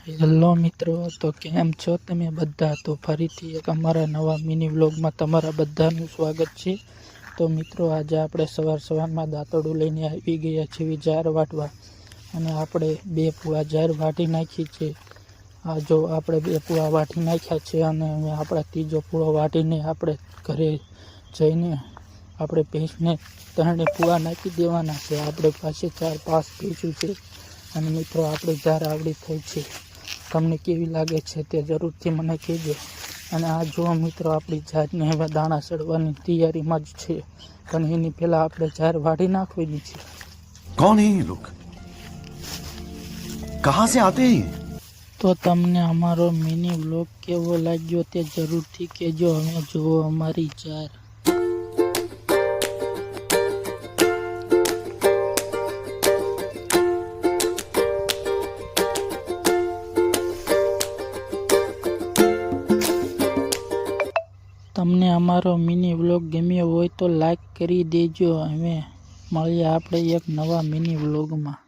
Hello મિત્રો, તો કેમ છો તમે બધા? તો ફરીથી એક અમારા નવા મિની વ્લોગમાં તમારા બધાનું સ્વાગત છે. તો મિત્રો, આજે આપણે સવારમાં દાંતરડું લઈને આવી ગયા છીએ જાર વાટવા, અને આપણે 2 પૂળા જાર વાટી નાખી છે. આ જો આપણે 2 પૂળા વાટી નાખ્યા છે, અને હવે આપણા 3જો પૂળો વાટીને આપણે ઘરે જઈને આપણે ભેંસને 3 પૂળા નાખી દેવાના છે. આપણે પાસે 4-5 ભેંસું છે, અને મિત્રો આપણે જાર આવડી થઈ છે. તમને કેવી લાગે છે તે જરૂરથી મને કહેજો. અને આ જો મિત્રો, આપણી જારને હવે દાણા ચડવાની તૈયારીમાં જ છે, પણ એની પહેલાં આપણે જાર વાઢી નાખવાની છે. कौन है ये लोग? कहां से आते हैं? તો તમને અમારો મિની વ્લોગ કેવો લાગ્યો તે જરૂરથી કહેજો. હવે જુઓ અમારી જાર. તમને અમારો મિની વ્લોગ ગમ્યો હોય તો લાઈક કરી દેજો. હવે મળીએ આપણે એક નવા મિની વ્લોગમાં.